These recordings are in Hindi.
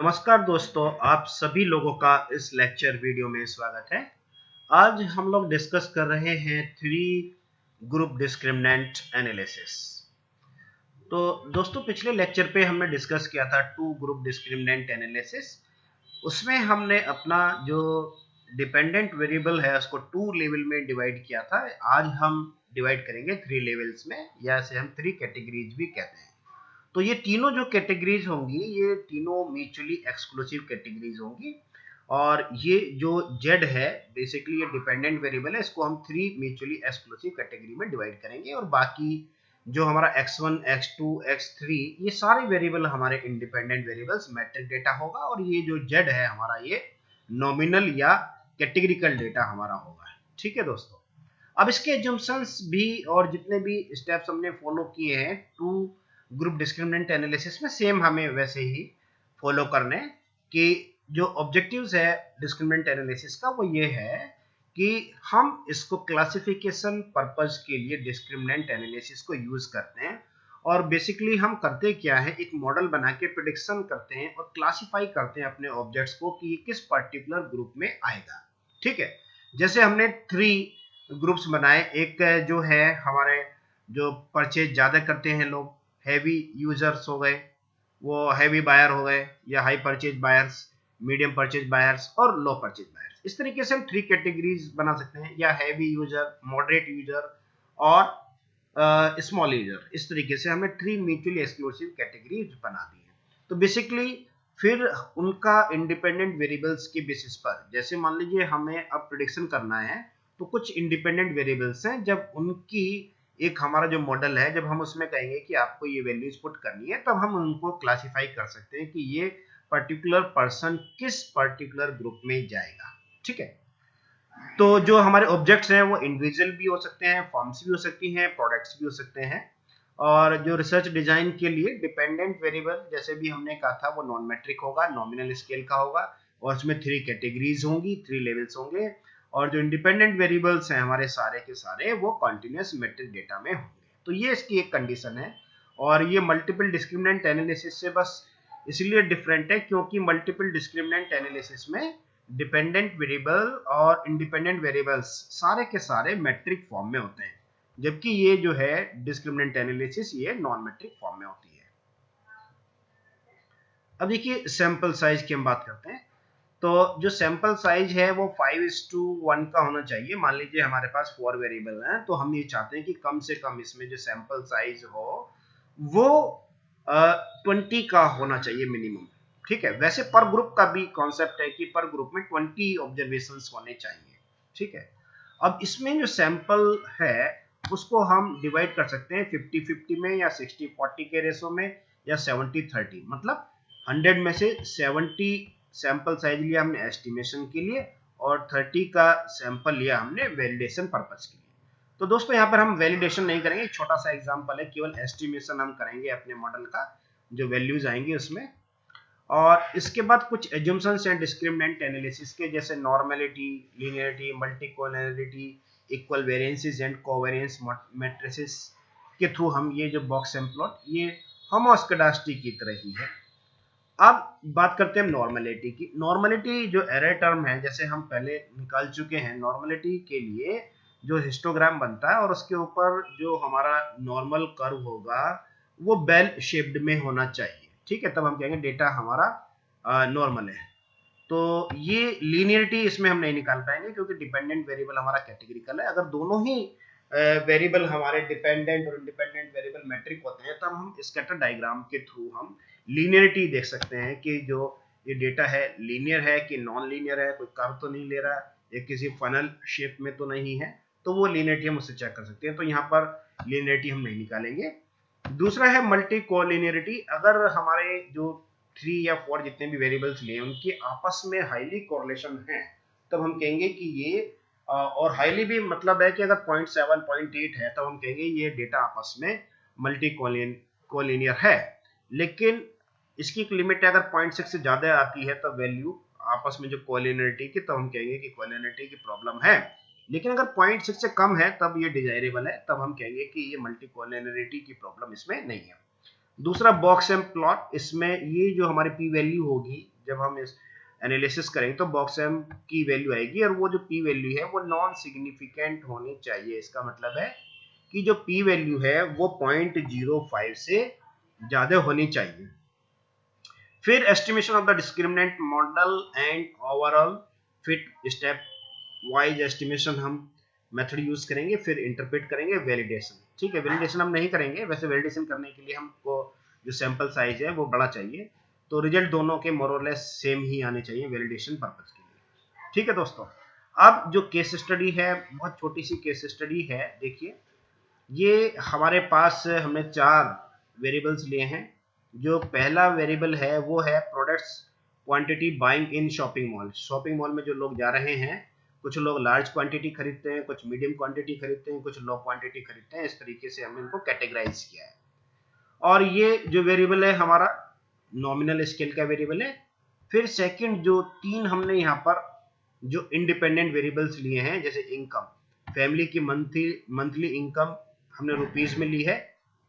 नमस्कार दोस्तों, आप सभी लोगों का इस लेक्चर वीडियो में स्वागत है। आज हम लोग डिस्कस कर रहे हैं थ्री ग्रुप डिस्क्रिमिनेंट एनालिसिस। तो दोस्तों, पिछले लेक्चर पे हमने डिस्कस किया था टू ग्रुप डिस्क्रिमिनेंट एनालिसिस। उसमें हमने अपना जो डिपेंडेंट वेरिएबल है उसको टू लेवल में डिवाइड किया था। आज हम डिवाइड करेंगे थ्री लेवल्स में, या इसे हम थ्री कैटेगरीज भी कहते हैं। तो ये तीनों जो कैटेगरीज होंगी ये तीनों म्यूचुअली एक्सक्लूसिव कैटेगरीज होंगी। और ये जो Z है बेसिकली ये डिपेंडेंट वेरिएबल है, इसको हम थ्री म्यूचुअली एक्सक्लूसिव कैटेगरी में डिवाइड करेंगे। और बाकी जो हमारा x1, x2, x3 ये सारे वेरिएबल हमारे इंडिपेंडेंट वेरिएबल्स मैट्रिक डेटा होगा। और ये जो Z है हमारा ये नॉमिनल या कैटेगरिकल डेटा हमारा होगा। ठीक है दोस्तों, अब इसके एजम्पशंस भी और जितने भी स्टेप्स हमने फॉलो किए हैं टू ग्रुप डिस्क्रिमिनेंट एनालिसिस में सेम हमें वैसे ही फॉलो करने कि जो ऑब्जेक्टिव्स है डिस्क्रिमिनेंट एनालिसिस का वो ये है कि हम इसको क्लासिफिकेशन पर्पस के लिए डिस्क्रिमिनेंट एनालिसिस को यूज करते हैं। और बेसिकली हम करते क्या है, एक मॉडल बना के प्रेडिक्शन करते हैं और क्लासिफाई करते हैं अपने ऑब्जेक्ट्स को कि किस पर्टिकुलर ग्रुप में आएगा। ठीक है, जैसे हमने थ्री ग्रुप्स बनाए। एक जो है हमारे जो परचेज ज्यादा करते हैं लोग, हैवी यूजर्स हो गए, वो हैवी बायर हो गए, या high purchase buyers, medium purchase buyers और लो परचेज बायर्स। इस तरीके से हम थ्री कैटेगरीज बना सकते हैं, या हैवी यूजर, मॉडरेट यूजर और स्मॉल यूजर। इस तरीके से हमने थ्री म्यूचुअली एक्सक्लूसिव कैटेगरीज बना दी है। तो बेसिकली फिर उनका इंडिपेंडेंट वेरिएबल्स के बेसिस पर, जैसे मान लीजिए हमें अब प्रेडिक्शन करना है तो कुछ इंडिपेंडेंट वेरिएबल्स हैं, जब उनकी एक हमारा जो मॉडल है जब हम उसमें कहेंगे कि आपको ये वैल्यूज पुट करनी है, तब हम उनको क्लासिफाई कर सकते हैं कि ये पर्टिकुलर पर्सन किस पर्टिकुलर ग्रुप में जाएगा। ठीक है, तो जो हमारे ऑब्जेक्ट्स हैं वो इंडिविजुअल भी हो सकते हैं, फॉर्म्स भी हो सकती हैं, प्रोडक्ट्स भी हो सकते हैं। और जो रिसर्च डिजाइन के लिए डिपेंडेंट वेरिएबल जैसे भी हमने कहा था वो नॉन मैट्रिक होगा, नॉमिनल स्केल का होगा, और उसमें थ्री कैटेगरीज होंगी, थ्री लेवल्स होंगे। और जो इंडिपेंडेंट वेरिएबल्स हैं हमारे सारे के सारे वो कॉन्टिन्यूअस मैट्रिक डेटा में होंगे। तो ये इसकी एक कंडीशन है। और ये मल्टीपल डिस्क्रिमिनेंट एनालिसिस से बस इसलिए डिफरेंट है क्योंकि मल्टीपल डिस्क्रिमिनेंट एनालिसिस में डिपेंडेंट वेरिएबल और इंडिपेंडेंट वेरिएबल्स सारे के सारे मैट्रिक फॉर्म में होते हैं, जबकि ये जो है डिस्क्रिमिनेंट एनालिसिस ये नॉन मैट्रिक फॉर्म में होती है। अब देखिए सैंपल साइज की हम बात करते हैं। तो जो सैंपल साइज है वो 5:1 का होना चाहिए। मान लीजिए हमारे पास 4 वेरिएबल हैं, तो हम ये चाहते हैं कि कम से कम इसमें जो सैंपल साइज हो वो 20 का होना चाहिए मिनिमम। ठीक है, वैसे पर ग्रुप का भी कॉन्सेप्ट है कि पर ग्रुप में 20 ऑब्जर्वेशंस होने चाहिए। ठीक है, अब इसमें जो सैंपल है उसको हम डिवाइड कर सकते हैं 50-50 में, या 60-40 के रेशो में, या 70-30। मतलब 100 में से 70 सैंपल साइज लिया हमने एस्टिमेशन के लिए, और 30 का सैंपल लिया हमने वैलिडेशन पर्पस के लिए। तो दोस्तों यहाँ पर हम वैलिडेशन नहीं करेंगे, एक छोटा सा एग्जांपल है, केवल एस्टिमेशन हम करेंगे अपने मॉडल का जो वैल्यूज आएंगे उसमें। और इसके बाद कुछ एजम्पशंस हैं डिस्क्रिमिनेंट एनालिसिस के, जैसे normality, linearity, multicollinearity, equal variances and covariance matrices के थ्रू हम ये जो बॉक्स एंड प्लॉट ये होमोस्कैडास्टी की तरह ही है। अब बात करते हैं नॉर्मेलिटी की। नॉर्मेलिटी जो एरर टर्म है, जैसे हम पहले निकाल चुके हैं, नॉर्मेलिटी के लिए जो हिस्टोग्राम बनता है और उसके ऊपर जो हमारा नॉर्मल कर्व होगा वो बेल शेप्ड में होना चाहिए। ठीक है, तब हम कहेंगे डेटा हमारा नॉर्मल है। तो ये लीनियरिटी इसमें हम नहीं निकाल पाएंगे क्योंकि डिपेंडेंट वेरिएबल हमारा कैटेगरिकल है। अगर दोनों ही वेरिएबल हमारे डिपेंडेंट और इंडिपेंडेंट वेरिएबल मैट्रिक होते हैं तब हम स्कैटर डायग्राम के थ्रू हम लीनियरिटी देख सकते हैं कि जो ये डेटा है लीनियर है कि नॉन लीनियर है, कोई कर्व तो नहीं ले रहा, या किसी फनल शेप में तो नहीं है। तो वो लीनियरिटी हम उससे चेक कर सकते हैं। तो यहाँ पर लीनियरिटी हम नहीं निकालेंगे। दूसरा है मल्टी कोलिनियरिटी। अगर हमारे जो 3 या 4 जितने भी वेरिएबल्स लिए उनके आपस में हाईली कोरिलेशन है, तब हम कहेंगे कि ये और हाईली भी मतलब है कि अगर 0.7 0.8 है तब हम कहेंगे ये डेटा आपस में मल्टी कोलिनियर है। लेकिन इसकी एक लिमिट है, अगर 0.6 से ज्यादा आती है तब वैल्यू आपस में जो कोलिनियरिटी की, तब हम कहेंगे कि कोलिनियरिटी की प्रॉब्लम है। लेकिन अगर 0.6 से कम है तब ये डिजायरेबल है, तब हम कहेंगे कि ये मल्टी कोलिनियरिटी की प्रॉब्लम इसमें नहीं है। दूसरा बॉक्स एंड प्लॉट, इसमें ये जो हमारी पी वैल्यू होगी जब हम इस एनालिसिस करेंगे तो बॉक्स एम की वैल्यू आएगी और वो जो पी वैल्यू है वो नॉन सिग्निफिकेंट होनी चाहिए। इसका मतलब है कि जो पी वैल्यू है वो 0.05 से ज्यादा होनी चाहिए। फिर estimation of the discriminant model and overall fit step wise estimation हम मेथड यूज करेंगे। फिर इंटरप्रेट करेंगे वैलिडेशन। ठीक है, वैलिडेशन हम नहीं करेंगे, वैसे वैलिडेशन करने के लिए हमको जो सैंपल साइज है वो बड़ा चाहिए, तो रिजल्ट दोनों के मोर और लेस सेम ही आने चाहिए वैलिडेशन पर्पस के लिए। ठीक है दोस्तों, अब जो केस स्टडी है बहुत छोटी सी केस स्टडी है। देखिए, ये हमारे पास हमने 4 वेरिएबल्स लिए हैं। जो पहला वेरिएबल है वो है प्रोडक्ट्स क्वांटिटी बाइंग इन शॉपिंग मॉल। शॉपिंग मॉल में जो लोग जा रहे हैं, कुछ लोग लार्ज क्वांटिटी खरीदते हैं, कुछ मीडियम क्वांटिटी खरीदते हैं, कुछ लो क्वांटिटी खरीदते हैं। इस तरीके से हमने इनको कैटेगराइज किया है। और ये जो वेरिएबल है हमारा नॉमिनल स्केल का वेरिएबल है। फिर सेकंड जो 3 हमने यहाँ पर जो इंडिपेंडेंट वेरिएबल्स लिए हैं, जैसे इनकम, फैमिली की मंथली इनकम हमने रुपीस में ली है,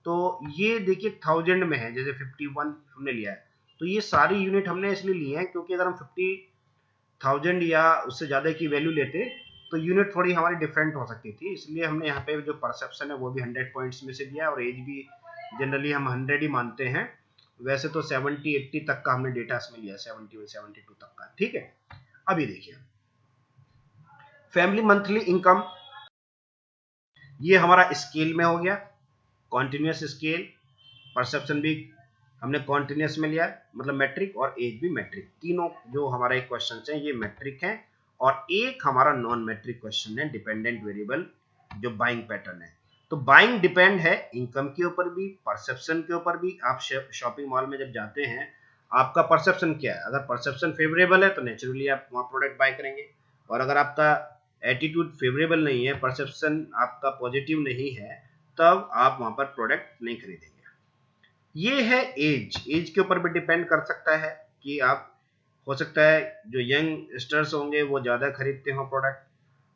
तो ये देखिए 1000 में है। जैसे 51 हमने लिया है, तो ये सारी यूनिट हमने इसलिए ली है क्योंकि अगर हम 50,000 या उससे ज्यादा की वैल्यू लेते तो यूनिट थोड़ी हमारी डिफरेंट हो सकती थी। इसलिए हमने यहाँ पे जो परसेप्शन है वो भी 100 पॉइंट्स में से दिया है, और एज भी जनरली हम 100 ही मानते हैं। वैसे तो 70-80 तक का हमने डेटा इसमें लिया, 71-72 तक का। ठीक है, अभी देखिए फैमिली मंथली इनकम, ये हमारा स्केल में हो गया, कॉन्टिन्यूस स्केल। परसेप्शन भी हमने कॉन्टिन्यूस में लिया, मतलब मैट्रिक, और एज भी मैट्रिक। तीनों जो हमारे क्वेश्चन हैं ये मैट्रिक हैं, और एक हमारा नॉन मैट्रिक क्वेश्चन है डिपेंडेंट वेरिएबल जो बाइंग पैटर्न है। तो बाइंग डिपेंड है इनकम के ऊपर भी, परसेप्शन के ऊपर भी। आप शॉपिंग मॉल में जब जाते हैं, आपका परसेप्शन क्या है? अगर परसेप्शन फेवरेबल है तो नेचुरली आप वहां प्रोडक्ट बाय करेंगे, और अगर आपका एटीट्यूड फेवरेबल नहीं है, परसेप्शन आपका पॉजिटिव नहीं है, तब आप वहां पर प्रोडक्ट नहीं खरीदेंगे। ये है एज के ऊपर भी डिपेंड कर सकता है कि आप, हो सकता है जो यंगस्टर्स होंगे वो ज्यादा खरीदते हो प्रोडक्ट,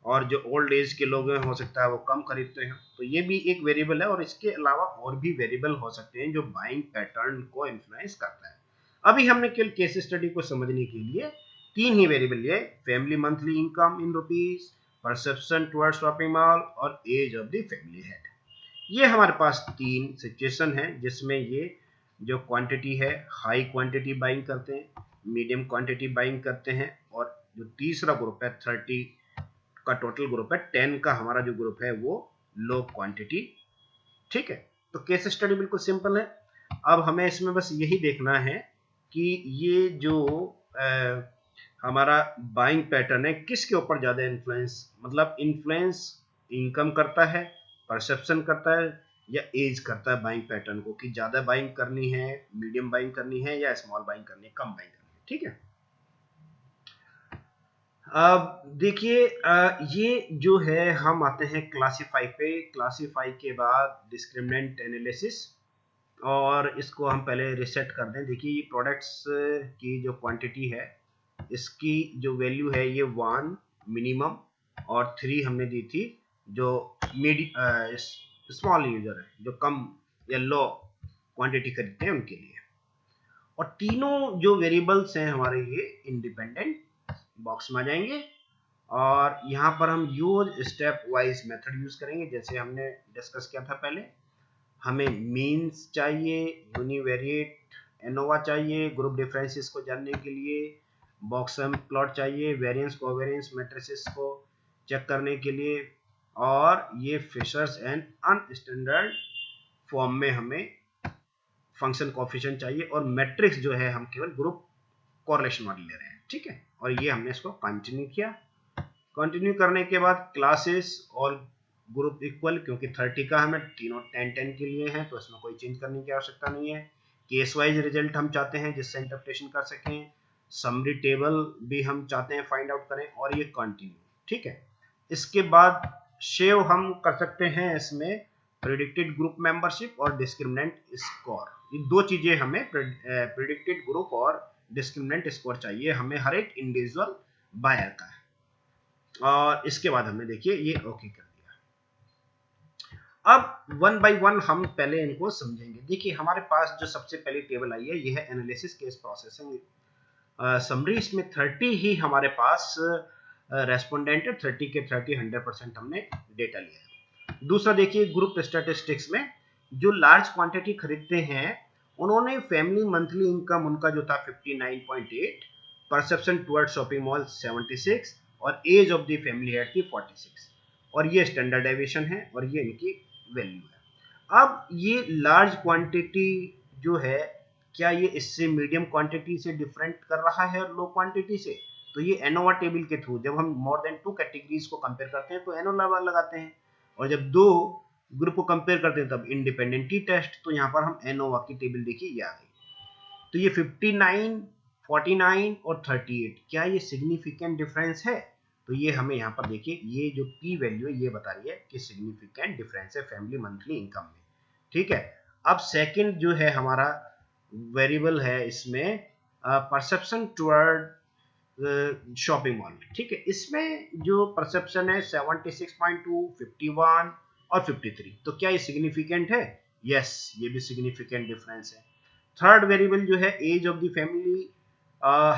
और जो ओल्ड एज के लोग हैं हो सकता है वो कम खरीदते हैं। तो ये भी एक वेरिएबल है, और इसके अलावा और भी वेरिएबल हो सकते हैं जो बाइंग पैटर्न को इन्फ्लुएंस करता है। अभी हमने केवल केस स्टडी को समझने के लिए 3 ही वेरिएबल लिए, family monthly income in rupees, perception towards shopping mall, और age of the family head. ये हमारे पास 3 सिचुएशन है जिसमें ये जो क्वांटिटी है हाई क्वांटिटी बाइंग करते हैं, मीडियम क्वांटिटी बाइंग करते हैं, और जो तीसरा ग्रुप है 30 का टोटल ग्रुप है, 10 का हमारा जो ग्रुप है वो लो क्वांटिटी। ठीक है, तो केस स्टडी बिल्कुल सिंपल है। अब हमें इसमें बस यही देखना है कि ये जो हमारा बाइंग पैटर्न है किसके ऊपर ज्यादा इन्फ्लुएंस, मतलब इन्फ्लुएंस इनकम करता है, परसेप्शन करता है, या एज करता है बाइंग पैटर्न को, कि ज्यादा बाइंग करनी है, मीडियम बाइंग करनी है, या स्मॉल बाइंग करनी है, कम बाइंग करनी है। ठीक है, अब देखिए ये जो है हम आते हैं क्लासीफाई पे। क्लासीफाई के बाद डिस्क्रिमिनेंट एनालिसिस, और इसको हम पहले रिसेट कर दें। देखिए ये प्रोडक्ट्स की जो क्वांटिटी है, इसकी जो वैल्यू है ये 1 मिनिमम, और 3 हमने दी थी जो स्मॉल यूजर है, जो कम या लो क्वांटिटी खरीदते हैं उनके लिए। और तीनों जो वेरिएबल्स हैं हमारे ये इंडिपेंडेंट बॉक्स में आ जाएंगे, और यहाँ पर हम use step wise method use करेंगे जैसे हमने डिस्कस किया था पहले। हमें मीन्स चाहिए, यूनिवेरिएट एनोवा चाहिए ग्रुप डिफरेंसेस को जानने के लिए, बॉक्सम प्लॉट चाहिए वेरिएंस कोवेरिएंस मैट्रिसेस को चेक करने के लिए, और ये फिशर्स एंड अनस्टैंडर्ड फॉर्म में हमें फंक्शन कोएफिशिएंट चाहिए, और मैट्रिक्स जो है हम केवल ग्रुप कोरिलेशन मॉडल ले रहे हैं। ठीक है, और ये हमने इसको कंटिन्यू किया। कंटिन्यू करने के बाद क्लासेस और ग्रुप इक्वल, क्योंकि 30 का हमें तीनों 10-10 के लिए हैं तो इसमें कोई चेंज करने की आवश्यकता नहीं है। केस वाइज रिजल्ट हम चाहते हैं जिससे इंटरप्रिटेशन कर सकें, समरी टेबल भी हम चाहते हैं फाइंड आउट करें, और ये कंटिन्यू। ठीक है, इसके बाद शेव हम कर सकते हैं इसमें प्रेडिक्टेड ग्रुप मेंबरशिप और डिस्क्रिमिनेंट स्कोर। ये दो चीजें हमें, प्रेडिक्टेड ग्रुप और डिस्क्रिमिनेंट स्कोर चाहिए हमें हर एक इंडिविजुअल बायर का। और इसके बाद हमने देखिए ये ओके कर दिया। अब वन बाय वन हम पहले इनको समझेंगे। देखिए हमारे पास जो सबसे पहली टेबल आई है ये है एनालिसिस केस प्रोसेसिंग समरी इसमें 30 ही हमारे पास रेस्पोंडेंट है, 30 के 30 100% हमने डेटा लिया। दूसरा देखिए ग्रुप स्टैटिस्टिक्स में जो लार्ज क्वांटिटी खरीदते हैं उन्होंने फैमिली मंथली इनकम उनका जो था 59.8, परसेप्शन टुवर्ड शॉपिंग मॉल 76 और age of the family head थी 46 और ये स्टैंडर्ड डेविएशन है और ये इनकी वैल्यू है। अब ये लार्ज क्वांटिटी जो है क्या ये इससे मीडियम क्वांटिटी से डिफरेंट कर रहा है और लो क्वांटिटी से? तो ये एनोवा टेबल के थ्रू जब हम मोर देन 2 कैटेगरीज को कंपेयर करते हैं तो एनोवा लगाते हैं और जब दो ग्रुप को कंपेयर करते हैं तब इंडिपेंडेंटली टेस्ट। तो यहाँ पर हम एनोवा की टेबल देखिए ये आ गई। तो ये 59, 49 और 38 क्या ये सिग्निफिकेंट डिफरेंस है? तो ये हमें यहाँ पर देखिए ये जो पी वैल्यू है ये बता रही है कि सिग्निफिकेंट डिफरेंस है फैमिली मंथली इनकम में। ठीक है, अब सेकंड जो है हमारा वेरिएबल है इसमें परसेप्शन टुवर्ड शॉपिंग मॉल। ठीक है, इसमें जो परसेप्शन है 76.2, 51 और 53, तो क्या ये सिग्निफिकेंट है? यस, ये भी सिग्निफिकेंट डिफरेंस है। थर्ड वेरिएबल जो है age of the family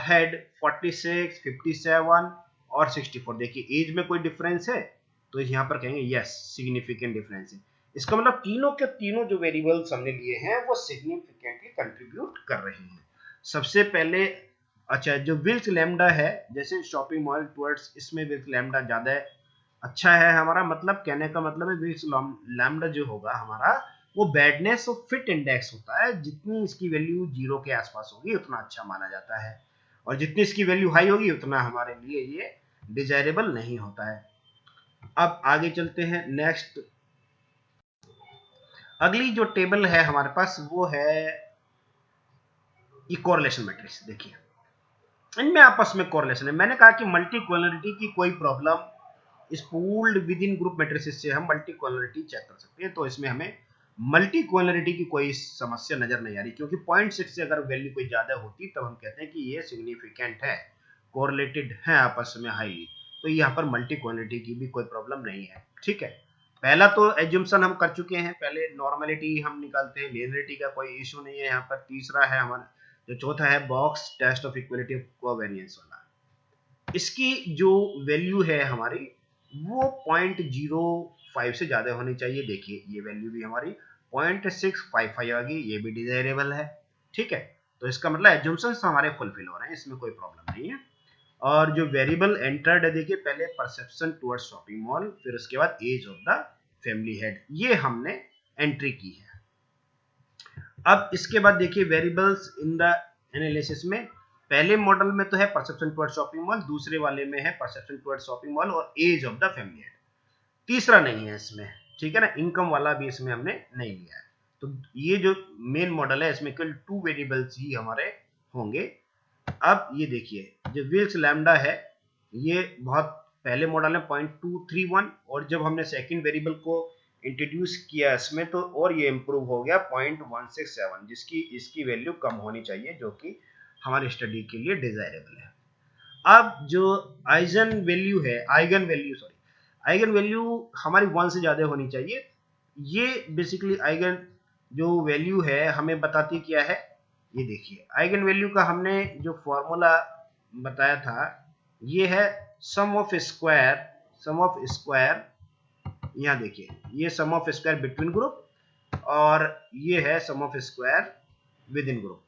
head 46, 57 और 64, देखिए एज में कोई डिफरेंस है तो यहाँ पर कहेंगे यस सिग्निफिकेंट डिफरेंस है। इसका मतलब तीनों के तीनों जो वेरिएबल्स हमने लिए हैं वो सिग्निफिकेंटली कंट्रीब्यूट कर रहे हैं। सबसे पहले अच्छा जो विल्स लैम्डा है जैसे शॉपिंग मॉल टुवर्ड्स, इसमें विल्स लैम्डा ज्यादा अच्छा है हमारा, मतलब कहने का मतलब है विल्स लैम्डा जो होगा हमारा वो बैडनेस और फिट इंडेक्स होता है, जितनी इसकी वैल्यू 0 के आसपास होगी उतना अच्छा माना जाता है और जितनी इसकी वैल्यू हाई होगी उतना हमारे लिए ये डिजायरेबल नहीं होता है। अब आगे चलते हैं नेक्स्ट। अगली जो टेबल है हमारे पास वो है ये कोरिलेशन मैट्रिक्स। देखिए इनमें आपस में कोरिलेशन है। मैंने कहा कि मल्टी कोलिनिटी की कोई प्रॉब्लम इस pooled with in group matrices से हम मल्टी कोलिनिटी चेक कर सकते हैं, तो इसमें हमें मल्टी कोलिनिटी की कोई समस्या नजर नहीं आ रही क्योंकि 0.6 से अगर वैल्यू कोई ज्यादा होती तब हम कहते हैं कि ये सिग्निफिकेंट है, कोरिलेटेड है आपस में हाईली। तो यहाँ पर मल्टी कोलिनिटी की भी कोई प्रॉब्लम नहीं है। ठीक है, पहला तो एज्यूम्पशन हम कर चुके हैं, पहले नॉर्मलिटी हम निकालते हैं, लिनियरिटी का कोई इशू नहीं है यहाँ पर। तीसरा है हमारा जो चौथा है box test of equality of covariance वाला, इसकी जो वैल्यू है हमारी वो 0.05 से ज्यादा होनी चाहिए। देखिए ये वैल्यू भी हमारी 0.655 आ गई, ये भी डिजायरेबल है। ठीक है, तो इसका मतलब एज्यूम्पशंस हमारे फुलफिल हो रहे हैं, इसमें कोई प्रॉब्लम नहीं है। और जो वेरिएबल एंटर्ड है देखिए पहले परसेप्शन टुवर्ड्स शॉपिंग मॉल, फिर उसके बाद age of the family head, ये हमने एंट्री की है। अब इसके बाद देखिए वेरिएबल्स इन द एनालिसिस में पहले मॉडल में तो है परसेप्शन टुवर्ड्स शॉपिंग मॉल, दूसरे वाले में है परसेप्शन टुवर्ड्स शॉपिंग मॉल और age of the family head, तीसरा नहीं है इसमें। ठीक है ना, इनकम वाला भी इसमें हमने नहीं लिया है। तो ये जो मेन मॉडल है इसमें केवल 2 वेरिएबल्स ही हमारे होंगे। अब ये देखिए जो विल्स लैम्डा है ये बहुत पहले मॉडल में 0.231 और जब हमने सेकंड वेरिएबल को इंट्रोड्यूस किया इसमें तो और ये इंप्रूव हो गया 0.167, जिसकी इसकी वैल्यू कम होनी चाहिए जो कि हमारी स्टडी के लिए डिजायरेबल है। अब जो आइगन वैल्यू हमारी 1 से ज्यादा होनी चाहिए। ये बेसिकली आइगन जो वैल्यू है हमें बताती क्या है, ये देखिए आइगन वैल्यू का हमने जो फॉर्मूला बताया था ये है सम ऑफ स्क्वायर, यहाँ देखिए ये sum of square between group और ये है sum of square within group.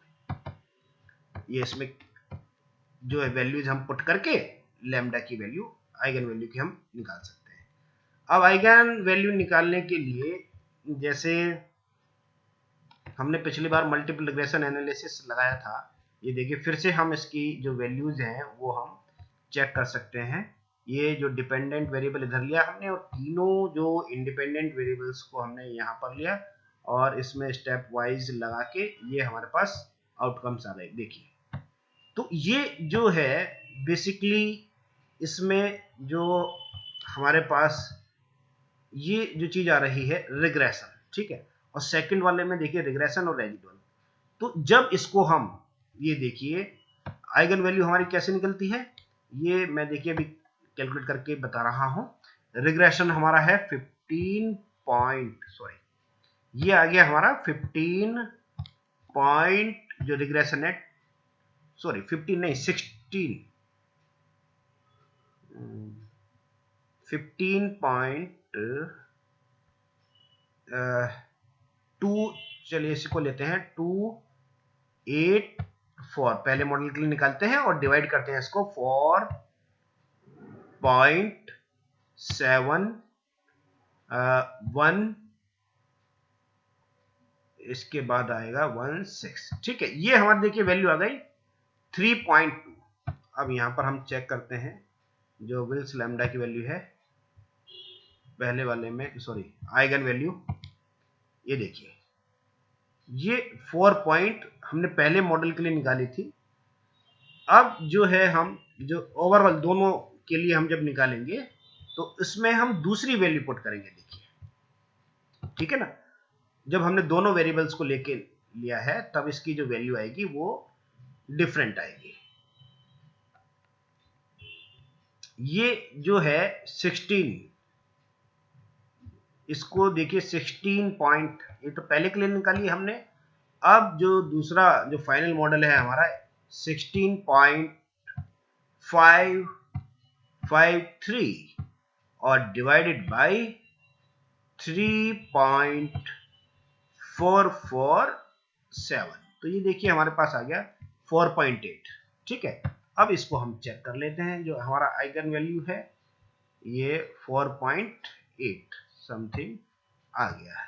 ये इसमें जो है वैल्यूज हम पुट करके लैम्डा की वैल्यू आइगन वैल्यू की हम निकाल सकते हैं। अब आइगन वैल्यू निकालने के लिए जैसे हमने पिछली बार मल्टीपल रिग्रेशन एनालिसिस लगाया था, ये देखिए फिर से हम इसकी जो वैल्यूज हैं वो हम चेक कर सकते हैं। ये जो डिपेंडेंट वेरिएबल इधर लिया हमने और तीनों जो इंडिपेंडेंट वेरिएबल्स को हमने यहाँ पर लिया और इसमें स्टेप वाइज लगा के ये हमारे पास आउटकम्स आ गए। देखिए तो ये जो है बेसिकली इसमें जो हमारे पास ये जो चीज आ रही है रिग्रेशन, ठीक है, और सेकंड वाले में देखिए रिग्रेशन और रेजिडुअल। तो जब इसको हम ये देखिए आइगन वैल्यू हमारी कैसे निकलती है ये मैं देखिए अभी कैलकुलेट करके बता रहा हूं। रिग्रेशन हमारा है 15 पॉइंट ये आ गया हमारा 15 पॉइंट जो रिग्रेशन है सॉरी 15 नहीं 16 15.2 चलिए इसी को लेते हैं 284 पहले मॉडल के लिए निकालते हैं और डिवाइड करते हैं इसको 4.71 इसके बाद आएगा 16 ठीक है। ये हमारी देखिए वैल्यू आ गई 3.2। अब यहां पर हम चेक करते हैं जो विल्स लैम्डा की वैल्यू है पहले वाले में, सॉरी आइगन वैल्यू, ये देखिए ये 4 पॉइंट हमने पहले मॉडल के लिए निकाली थी। अब जो है हम जो ओवरऑल दोनों के लिए हम जब निकालेंगे तो इसमें हम दूसरी वैल्यू पुट करेंगे, देखिए ठीक है ना। जब हमने दोनों वेरिएबल्स को लेके लिया है तब इसकी जो वैल्यू आएगी वो डिफरेंट आएगी। ये जो है 16, इसको देखिए 16 पॉइंट, ये तो पहले के लिए निकाली हमने। अब जो दूसरा जो फाइनल मॉडल है हमारा 16.553 और डिवाइडेड बाय 3.447, तो ये देखिए हमारे पास आ गया 4.8 ठीक है। अब इसको हम चेक कर लेते हैं, जो हमारा आइगन वैल्यू है ये 4.8 समथिंग आ गया है,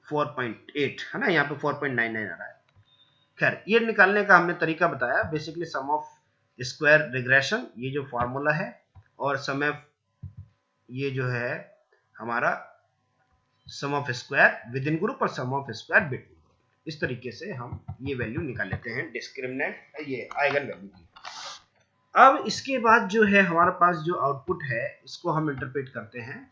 4.8 है ना, यहाँ पे 4.99 आ रहा है। खैर ये निकालने का हमने तरीका बताया, basically sum of square regression ये जो फॉर्मूला है, और सम ऑफ ये जो है हमारा sum of square within group और sum of square between group, इस तरीके से हम ये वैल्यू निकाल लेते हैं डिस्क्रिमिनेंट ये आइगन वैल्यू की। अब इसके बाद जो है हमारे पास जो आउटपुट है इसको हम इंटरप्रेट करते हैं।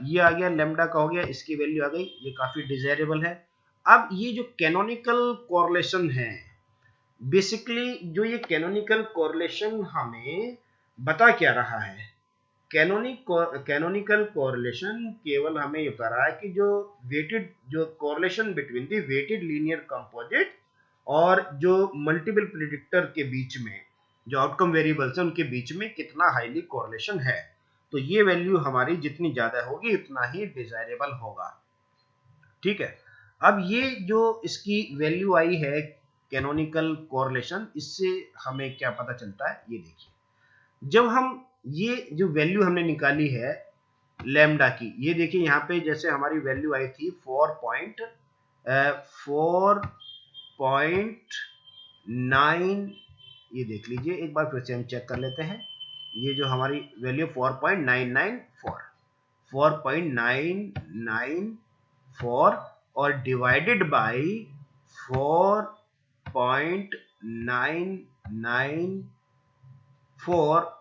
ये आ गया लैम्डा का हो गया, इसकी वैल्यू आ गई, ये काफी डिजायरेबल है। अब ये जो कैनोनिकल कोरिलेशन है, बेसिकली जो ये कैनोनिकल कोरिलेशन हमें बता क्या रहा है, कैनोनिकल कोरिलेशन केवल हमें ये बता रहा है कि जो वेटेड जो correlation between the weighted linear composite और जो मल्टीपल प्रेडिक्टर के बीच में जो आउटकम वेरिएबल्स हैं उनके बीच में कितना हाईली कोरिलेशन है। तो ये वैल्यू हमारी जितनी ज्यादा होगी उतना ही डिजायरेबल होगा, ठीक है। अब ये जो इसकी वैल्यू आई है कैनोनिकल कोरिलेशन, इससे हमें क्या पता चलता है, ये देखिए जब हम ये जो वैल्यू हमने निकाली है लैम्डा की, ये देखिए यहाँ पे जैसे हमारी वैल्यू आई थी 4.9, ये देख लीजिए एक बार फिर से हम चेक कर लेते हैं। ये जो हमारी वैल्यू 4.994 और डिवाइडेड बाय 4.994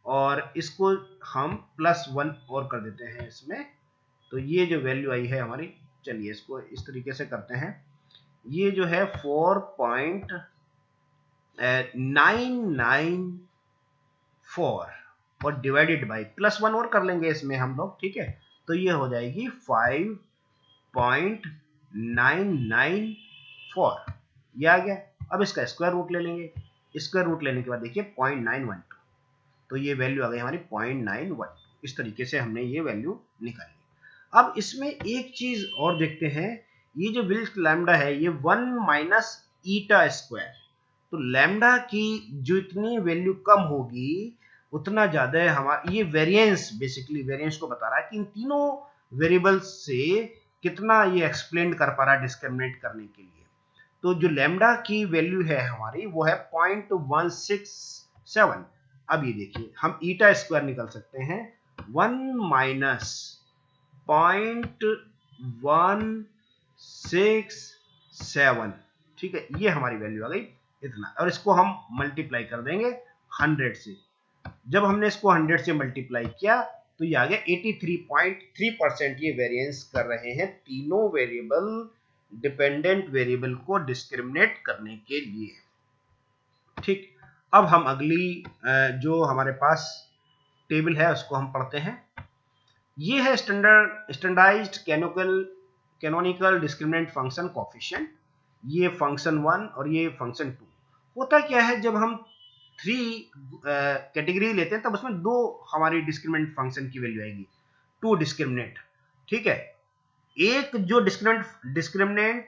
और इसको हम +1 और कर देते हैं इसमें, तो ये जो वैल्यू आई है हमारी, चलिए इसको इस तरीके से करते हैं, ये जो है 4.994 और डिवाइडेड बाय +1 और कर लेंगे इसमें हम लोग, ठीक है। तो ये हो जाएगी 5.994, ये आ गया। अब इसका स्क्वायर रूट ले लेंगे, स्क्वायर रूट लेने के बाद देखिए 0.912, तो ये वैल्यू आ गई हमारी 0.912। इस तरीके से हमने ये वैल्यू निकाली। अब इसमें एक चीज और देखते हैं, ये जो विल्स लैम्डा है ये 1 माइनस ईटा स्क्वायर, तो लैम्डा की जितनी वैल्यू कम होगी उतना ज्यादा हमारा ये वेरिएंस, बेसिकली वेरिएंस को बता रहा है कि इन तीनों वेरिएबल्स से कितना ये एक्सप्लेन कर पा रहा है डिस्क्रिमिनेट करने के लिए। तो जो लैम्डा की वैल्यू है हमारी वो है 0.167। अब ये देखिए हम ईटा स्क्वायर निकाल सकते हैं, 1 माइनस 0.167, ठीक है, ये हमारी वैल्यू आ गई इतना, और इसको हम मल्टीप्लाई कर देंगे 100 से। जब हमने इसको 100 से मल्टीप्लाई किया तो ये आ गया 83.3% ये वेरिएंस कर रहे हैं तीनों वेरिएबल डिपेंडेंट वेरिएबल को डिस्क्रिमिनेट करने के लिए, ठीक। अब हम अगली जो हमारे पास टेबल है उसको हम पढ़ते हैं। ये है standardised canonical discriminant function coefficient. ये फंक्शन 1 और ये फंक्शन 2। होता क्या है, जब हम 3 कैटेगरी लेते हैं तब उसमें 2 हमारी डिस्क्रिमिनेंट फंक्शन की वैल्यू आएगी, 2 डिस्क्रिमिनेंट। ठीक है, एक जो डिस्क्रिमिनेंट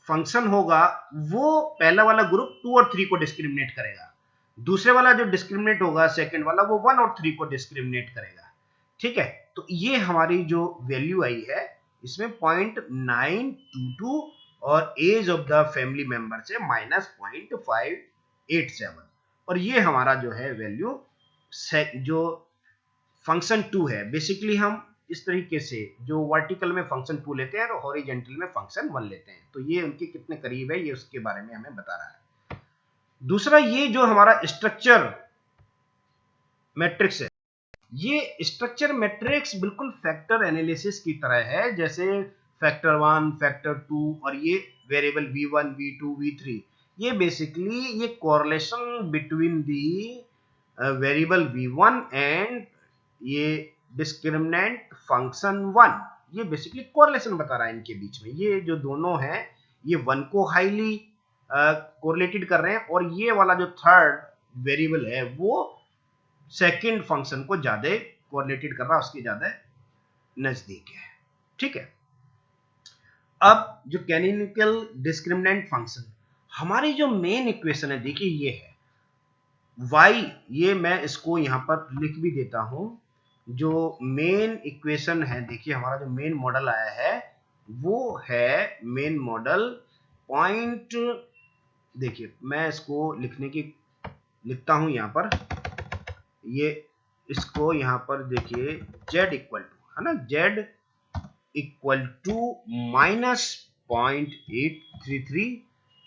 फंक्शन होगा वो पहला वाला ग्रुप 2 और 3 को डिस्क्रिमिनेट करेगा, दूसरे वाला जो डिस्क्रिमिनेट होगा सेकंड वाला वो 1 और 3 को डिस्क्रिमिनेट करेगा। ठीक है, तो ये हमारी जो वैल्यू आई है इसमें 0.922 और age of the family member से -0.587, और ये हमारा जो है वैल्यू जो फंक्शन 2 है। बेसिकली हम इस तरीके से जो वर्टिकल में फंक्शन 2 लेते हैं और हॉरिजॉन्टल में फंक्शन 1 लेते हैं, तो ये उनके कितने करीब है ये उसके बारे में हमें बता रहा है। दूसरा, ये जो हमारा स्ट्रक्चर मैट्रिक्स है, ये स्ट्रक्चर मैट्रिक्स बिल्कुल फैक्टर एनालिसिस की तरह है, जैसे फैक्टर 1, फैक्टर 2 और ये वेरिएबल v1, v2, v3। ये बेसिकली ये correlation between the variable v1 and ये डिस्क्रिमिनेंट फंक्शन 1, ये बेसिकली कोरिलेशन बता रहा है इनके बीच में। ये जो दोनों हैं ये 1 को हाईली कोरिलेटेड कर रहे हैं, और ये वाला जो थर्ड वेरिएबल है वो सेकंड फंक्शन को ज्यादा कोरिलेटेड कर रहा है, उसके ज्यादा नजदीक है। ठीक है, अब जो कैनोनिकल डिस्क्रिमिनेंट फंक्शन, हमारी जो मेन इक्वेशन है देखिए ये है y, ये मैं इसको यहां पर लिख भी देता हूं। जो मेन इक्वेशन है देखिए, हमारा जो मेन मॉडल आया है वो है मेन मॉडल पॉइंट, देखिए मैं इसको लिखता हूं यहां पर, ये इसको यहां पर देखिए z इक्वल टू है ना, z इक्वल टू -0.833,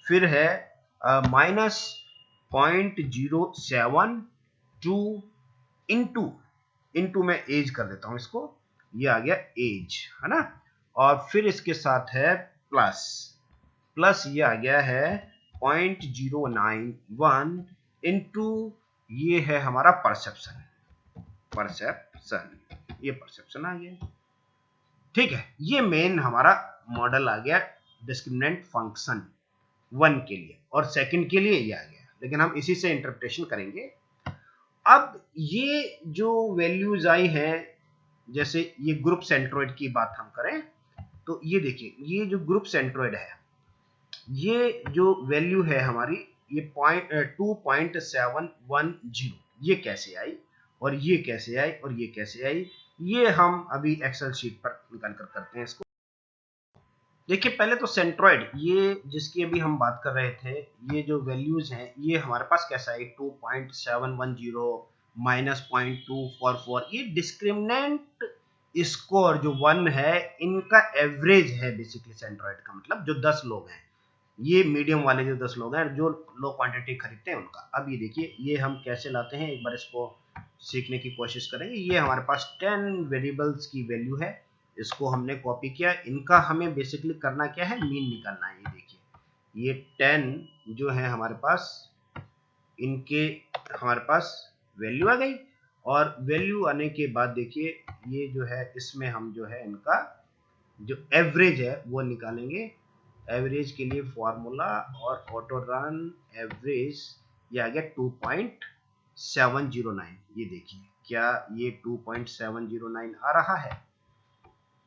फिर है -0.072 इंटू में एज कर देता हूं इसको, ये आ गया एज है ना, और फिर इसके साथ है प्लस ये आ गया है 0.091 इंटू ये है हमारा परसेप्शन, ये परसेप्शन आ गया। ठीक है, ये मेन हमारा मॉडल आ गया डिस्क्रिमिनेंट फंक्शन 1 के लिए, और सेकंड के लिए ये आ गया, लेकिन हम इसी से इंटरप्रिटेशन करेंगे। अब ये जो वैल्यूज आई हैं, जैसे ये ग्रुप सेंट्रोइड की बात हम करें तो ये देखिए, ये जो ग्रुप सेंट्रोइड है, ये जो वैल्यू है हमारी ये 2.710, ये कैसे आई और ये कैसे आई और ये कैसे आई, ये हम अभी एक्सेल शीट पर निकाल कर करते हैं इसको। देखिए पहले तो सेंट्रोइड, ये जिसकी अभी हम बात कर रहे थे, ये जो वैल्यूज हैं ये हमारे पास कैसा है 2.710 -0.244, ये डिस्क्रिमिनेंट स्कोर जो 1 है इनका एवरेज है बेसिकली। सेंट्रोइड का मतलब जो 10 लोग हैं, ये मीडियम वाले जो 10 लोग हैं जो लो क्वांटिटी खरीदते हैं उनका। अब ये देखिए ये हम कैसे लाते हैं, एक बार इसको सीखने की कोशिश करेंगे। ये हमारे पास 10 वेरिएबल्स की वैल्यू है, इसको हमने कॉपी किया, इनका हमें बेसिकली करना क्या है, मीन निकालना है। ये देखिए ये 10 जो है हमारे पास, इनके हमारे पास वैल्यू आ गई, और वैल्यू आने के बाद देखिए ये जो है इसमें हम जो है इनका जो एवरेज है वो निकालेंगे। एवरेज के लिए फॉर्मूला और ऑटो रन एवरेज, ये आ गया 2.709। ये देखिए क्या ये 2.709 आ रहा है,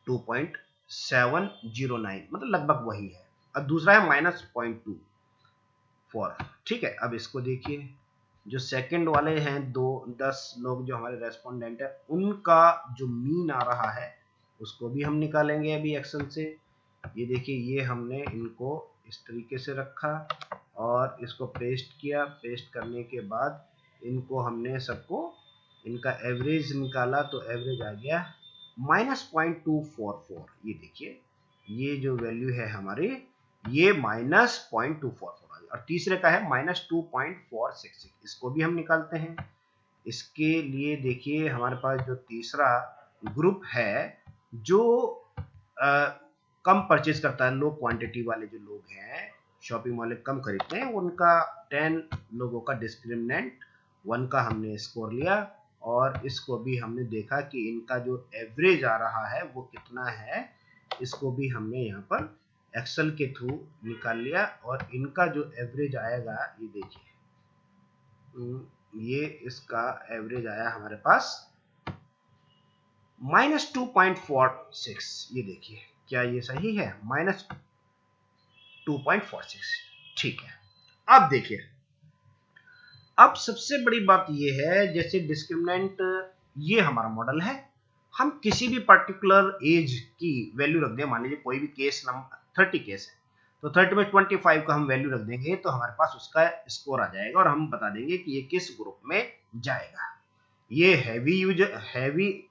2.709 मतलब लगभग वही है। अब दूसरा है -0.24। ठीक है, अब इसको देखिए, जो सेकंड वाले हैं 10 लोग जो हमारे रेस्पोंडेंट है उनका जो मीन आ रहा है उसको भी हम निकालेंगे अभी एक्सेल से। ये देखिए ये हमने इनको इस तरीके से रखा और इसको पेस्ट किया, पेस्ट करने के बाद इनको हमने सबको इनका एवरेज निकाला, तो एवरेज आ गया -0.244। ये देखिए ये जो वैल्यू है हमारी ये -0.244, और तीसरे का है -2.466, इसको भी हम निकालते हैं। इसके लिए देखिए हमारे पास जो तीसरा ग्रुप है जो कम परचेज करता है, लो क्वांटिटी वाले जो लोग हैं, शॉपिंग वाले कम खरीदते हैं, उनका 10 लोगों का डिस्क्रिमिनेंट 1 का हमने स्कोर लिया, और इसको भी हमने देखा कि इनका जो एवरेज आ रहा है वो कितना है, इसको भी हमने यहाँ पर एक्सेल के थ्रू निकाल लिया और इनका जो एवरेज आएगा ये देखिए, ये इसका एवरेज आया हमारे पास -2.46। ये देखिए, क्या ये सही है? -2.46। ठीक है। अब देखिए, अब सबसे बड़ी बात ये है, जैसे डिस्क्रिमिनेंट ये हमारा मॉडल है, हम किसी भी पर्टिकुलर एज की वैल्यू रख दें, मान लीजिए कोई भी केस नंबर 30 केस है, तो 30 में 25 का हम वैल्यू रख देंगे तो हमारे पास उसका स्कोर आ जाएगा और हम बता देंगे कि ये किस ग्रुप में जाएगा। ये हैवी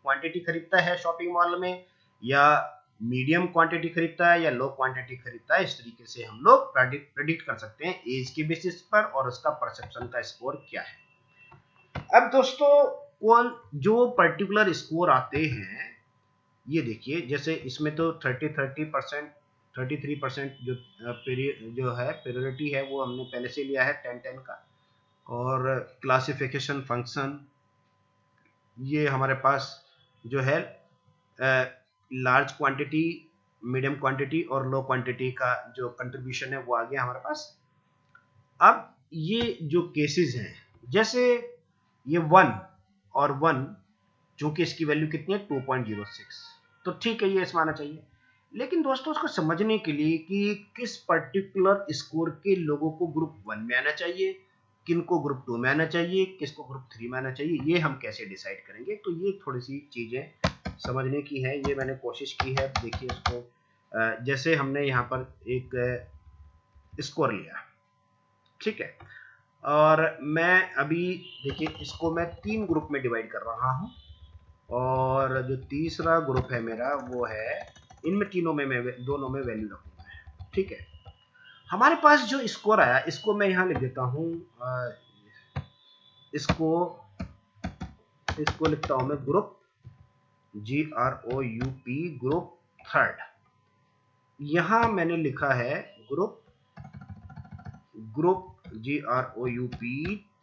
क्वांटिटी खरीदता है शॉपिंग मॉल में, या मीडियम क्वांटिटी खरीदता है, या लो क्वांटिटी खरीदता है। इस तरीके से हम लोग प्रेडिक्ट कर सकते हैं एज के बेसिस पर और उसका परसेप्शन का स्कोर क्या है। अब दोस्तों, कौन जो पर्टिकुलर स्कोर आते हैं, ये देखिए, जैसे इसमें तो 30% 33% जो है प्रायोरिटी है वो हमने पहले से लिया है 10-10 का। और क्लासिफिकेशन फंक्शन, ये हमारे पास जो है लार्ज क्वांटिटी, मीडियम क्वांटिटी और लो क्वांटिटी का जो कंट्रीब्यूशन है वो आ गया हमारे पास। अब ये जो केसेस हैं, जैसे ये 1 और 1, चूंकि इसकी वैल्यू कितनी है 2.06, तो ठीक है, ये इसमें आना चाहिए। लेकिन दोस्तों, उसको समझने के लिए कि किस पर्टिकुलर स्कोर के लोगों को ग्रुप 1 में आना चाहिए, किनको ग्रुप 2 में आना चाहिए, किसको ग्रुप 3 में आना चाहिए, ये हम कैसे डिसाइड करेंगे। तो ये थोड़ी सी चीजें समझने की है, ये मैंने कोशिश की है। देखिए इसको, जैसे हमने यहाँ पर एक स्कोर लिया, ठीक है, और मैं अभी देखिए इसको मैं 3 ग्रुप में डिवाइड कर रहा हूँ, और जो तीसरा ग्रुप है मेरा वो है, इनमें तीनों में मैं दोनों में वैल्यू रखूंगा, ठीक है। हमारे पास जो स्कोर आया, इसको मैं यहाँ लिख देता हूँ, इसको लिखता हूँ मैं ग्रुप GROUP, ग्रुप 3rd। यहाँ मैंने लिखा है ग्रुप GROUP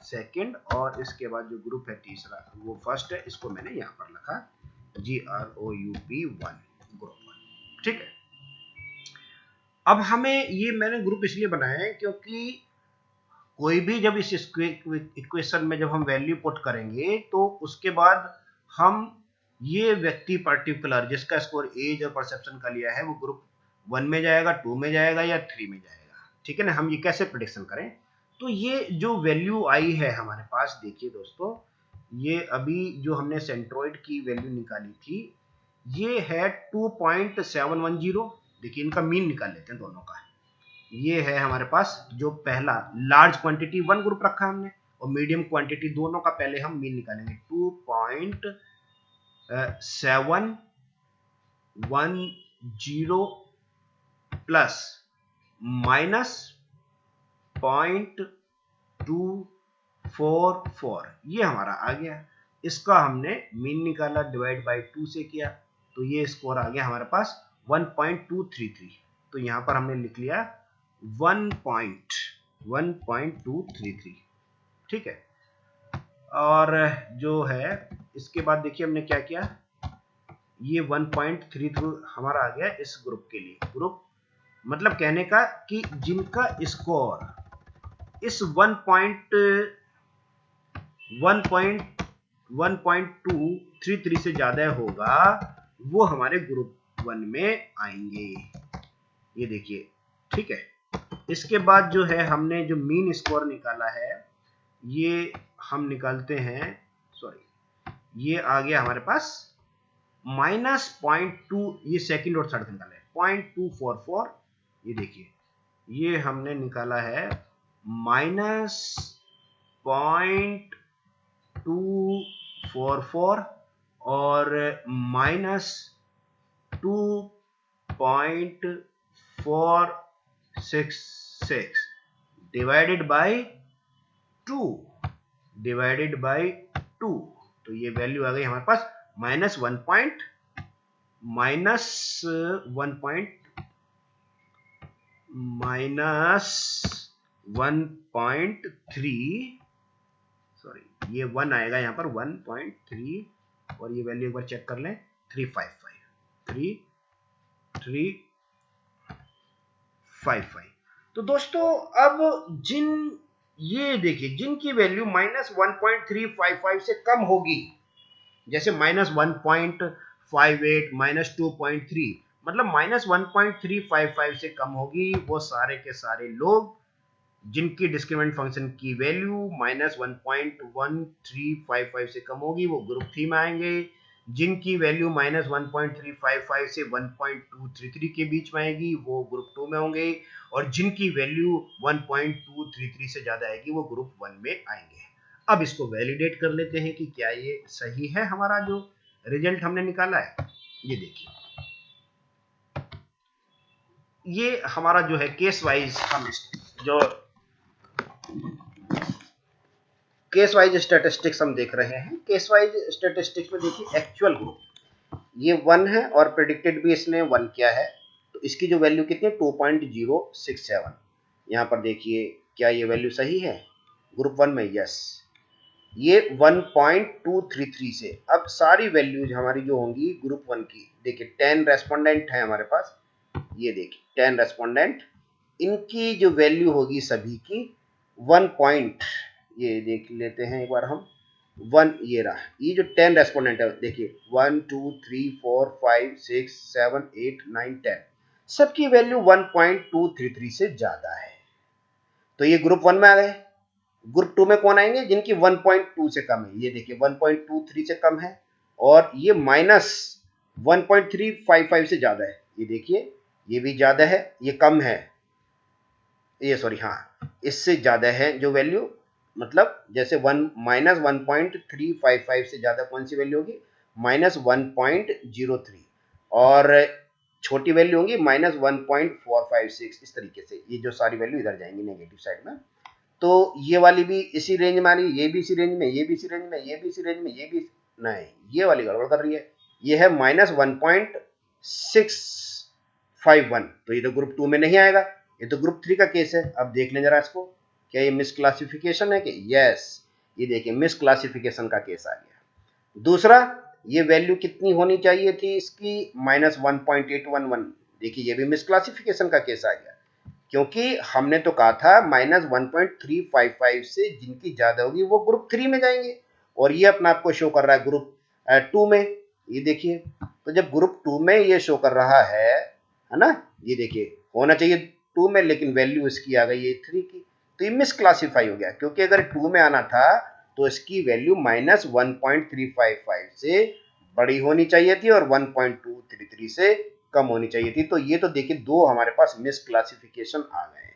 2nd, और इसके बाद जो ग्रुप है तीसरा वो 1st है, इसको मैंने यहाँ पर लिखा GROUP 1, ग्रुप 1, ठीक है। अब हमें ये मैंने ग्रुप इसलिए बनाया है क्योंकि कोई भी जब इस इक्वेशन में जब हम वैल्यू पुट करेंगे तो उसके बाद हम ये व्यक्ति पर्टिकुलर जिसका स्कोर एज और परसेप्शन का लिया है वो ग्रुप 1 में जाएगा, 2 में जाएगा या 3 में जाएगा, ठीक है ना। हम ये कैसे प्रेडिक्शन करें? तो ये जो वैल्यू आई है हमारे पास, देखिए दोस्तों, ये अभी जो हमने सेंट्रोइड की वैल्यू निकाली थी ये है 2.710। देखिए इनका मीन निकाल लेते हैं दोनों का। ये है हमारे पास जो पहला लार्ज क्वांटिटी 1 ग्रुप रखा हमने, और मीडियम क्वांटिटी, दोनों का पहले हम मीन निकालेंगे। 2.710 प्लस माइनस 0.244, ये हमारा आ गया। इसका हमने मीन निकाला, डिवाइड बाय 2 से किया, तो ये स्कोर आ गया हमारे पास 1.233। तो यहां पर हमने लिख लिया 1.233, ठीक है। और जो है इसके बाद देखिए हमने क्या किया, ये 1.33 हमारा आ गया इस ग्रुप के लिए। ग्रुप मतलब कहने का कि जिनका स्कोर इस 1.233 से ज्यादा होगा वो हमारे ग्रुप 1 में आएंगे, ये देखिए, ठीक है। इसके बाद जो है हमने जो मीन स्कोर निकाला है ये हम निकालते हैं, सॉरी, ये आ गया हमारे पास -0.2, ये सेकंड और थर्ड निकाला है 0.244। ये देखिए ये हमने निकाला है -0.244 और -2.466 डिवाइडेड बाय 2, तो ये वैल्यू आ गई हमारे पास -1.3 सॉरी, ये 1 आएगा यहाँ पर 1.3, और ये वैल्यू एक बार चेक कर लें 355 55। तो दोस्तों अब ये देखिए जिनकी वैल्यू -1.355 से कम होगी, जैसे -1.58 -2.3, मतलब -1.355 से कम होगी, वो सारे के सारे लोग जिनकी डिस्क्रिमिनेंट फंक्शन की वैल्यू -1.1355 से कम होगी वो ग्रुप 3 में आएंगे। जिनकी वैल्यू -1.355 से 1.233 के बीच में आएगी वो ग्रुप 2 में होंगे, और जिनकी वैल्यू 1.233 से ज्यादा आएगी वो ग्रुप 1 में आएंगे। अब इसको वैलिडेट कर लेते हैं कि क्या ये सही है हमारा जो रिजल्ट हमने निकाला है। ये देखिए, ये हमारा जो है केस वाइज हम जो केस वाइज स्टैटिस्टिक्स हम देख रहे हैं। केस वाइज स्टैटिस्टिक्स में देखिए एक्चुअल ग्रुप ये 1 है और प्रेडिक्टेड भी इसने 1 किया है, तो इसकी जो वैल्यू कितनी है 2.067। यहाँ पर देखिए क्या ये वैल्यू सही है ग्रुप 1 में? यस, ये 1.233 से। अब सारी वैल्यूज हमारी जो होंगी ग्रुप 1 की, देखिए 10 रेस्पोंडेंट है हमारे पास, ये देखिए 10 रेस्पोंडेंट, इनकी जो वैल्यू होगी सभी की 1 पॉइंट, ये देख लेते हैं एक बार हम, 1 ये रहा, ये जो 10 रेस्पोंडेंट है देखिए 1 2 3 4 5 6 7 8 9 10, सबकी वैल्यू 1.233 से ज्यादा है, तो ये ग्रुप 1 में आ गए। ग्रुप 2 में कौन आएंगे? जिनकी 1.2 से कम है, ये देखिए 1.23 से कम है, और ये -1.355 से ज्यादा है, ये देखिए ये भी ज्यादा है, ये कम है, ये सॉरी हाँ इससे ज्यादा है जो वैल्यू, मतलब जैसे 1-1.355 से ज्यादा कौन सी वैल्यू होगी? -1.03, और छोटी वैल्यू होगी -1.456। इस तरीके से ये जो सारी वैल्यू इधर जाएंगी नेगेटिव साइड में, तो ये वाली भी इसी रेंज में आ रही है, ये भी इसी रेंज में, ये भी इसी रेंज में, ये भी इसी रेंज में, ये भी नहीं, ये वाली गड़बड़ कर रही है, ये है -1.651, तो ये तो ग्रुप 2 में नहीं आएगा, ये तो ग्रुप 3 का केस है। अब देख लें जरा इसको, क्या ये मिस क्लासिफिकेशन है कि? यस, ये देखिए मिस क्लासिफिकेशन का केस आ गया। दूसरा, ये वैल्यू कितनी होनी चाहिए थी इसकी? -1.811, देखिए ये भी मिस क्लासिफिकेशन का केस आ गया, क्योंकि हमने तो कहा था -1.355 से जिनकी ज्यादा होगी वो ग्रुप 3 में जाएंगे, और ये अपना आपको शो कर रहा है ग्रुप 2 में, ये देखिए। तो जब ग्रुप 2 में ये शो कर रहा है ना, ये देखिए होना चाहिए 2 में, लेकिन वैल्यू इसकी आ गई है 3 की, तो ये मिस क्लासीफाई हो गया, क्योंकि अगर 2 में आना था तो इसकी वैल्यू -1.355 से बड़ी होनी चाहिए थी और 1.233 से कम होनी चाहिए थी। तो ये तो देखिए दो हमारे पास मिस क्लासिफिकेशन आ गए हैं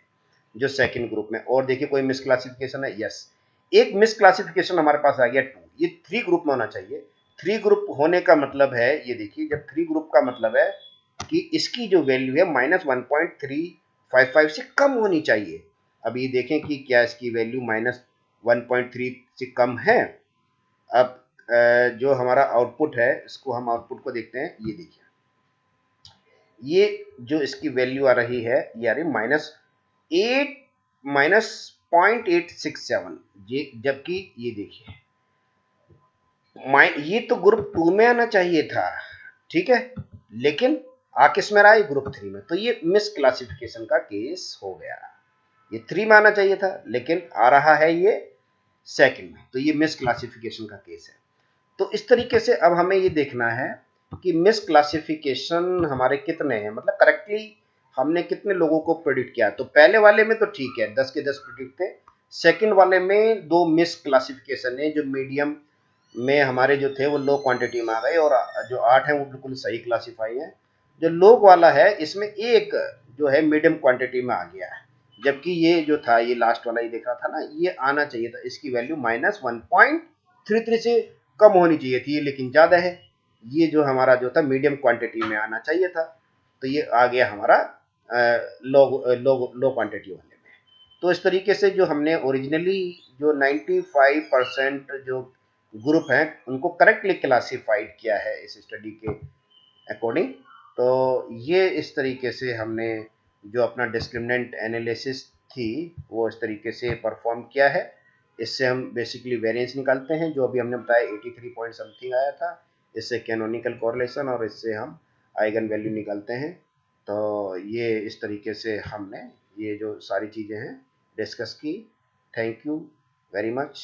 जो सेकंड ग्रुप में। और देखिए कोई मिस क्लासिफिकेशन है? यस, एक मिस क्लासिफिकेशन हमारे पास आ गया 2, ये 3 ग्रुप में होना चाहिए। 3 ग्रुप होने का मतलब है, ये देखिए जब 3 ग्रुप का मतलब है कि इसकी जो वैल्यू है -1.355 से कम होनी चाहिए। अब ये देखें कि क्या इसकी वैल्यू -1.3 से कम है। अब जो हमारा आउटपुट है, इसको हम आउटपुट को देखते हैं, ये देखिए ये जो इसकी वैल्यू आ रही है ये आ रही -0.867, ये जबकि ये देखिए ये तो ग्रुप 2 में आना चाहिए था, ठीक है, लेकिन आ किस में रहा है? ग्रुप 3 में, तो ये मिस क्लासिफिकेशन का केस हो गया। ये 3 में आना चाहिए था लेकिन आ रहा है ये सेकंड में, तो ये मिस क्लासिफिकेशन का केस है। तो इस तरीके से अब हमें ये देखना है कि मिस क्लासिफिकेशन हमारे कितने हैं, मतलब करेक्टली हमने कितने लोगों को प्रेडिक्ट किया। तो पहले वाले में तो ठीक है 10 के 10 प्रेडिक्ट थे, सेकंड वाले में 2 मिस क्लासिफिकेशन है, जो मीडियम में हमारे जो थे वो लो क्वांटिटी में आ गए, और जो 8 हैं वो बिल्कुल सही क्लासीफाई है। जो लोग वाला है इसमें एक जो है मीडियम क्वांटिटी में आ गया है, जबकि ये जो था ये लास्ट वाला ये देख रहा था ना, ये आना चाहिए था, इसकी वैल्यू -1.33 से कम होनी चाहिए थी, लेकिन ज्यादा है। ये जो हमारा जो था मीडियम क्वांटिटी में आना चाहिए था, तो ये आ गया हमारा लो क्वांटिटी वाले में। तो इस तरीके से जो हमने ओरिजिनली जो 95% जो ग्रुप हैं उनको करेक्टली क्लासिफाइड किया है इस स्टडी के अकॉर्डिंग। तो ये इस तरीके से हमने जो अपना डिस्क्रिमिनेंट एनालिसिस थी वो इस तरीके से परफॉर्म किया है। इससे हम बेसिकली वेरिएंस निकालते हैं, जो अभी हमने बताया 83 पॉइंट समथिंग आया था, इससे कैनोनिकल कोरिलेशन, और इससे हम आइगन वैल्यू निकालते हैं। तो ये इस तरीके से हमने ये जो सारी चीज़ें हैं डिस्कस की। Thank you very much.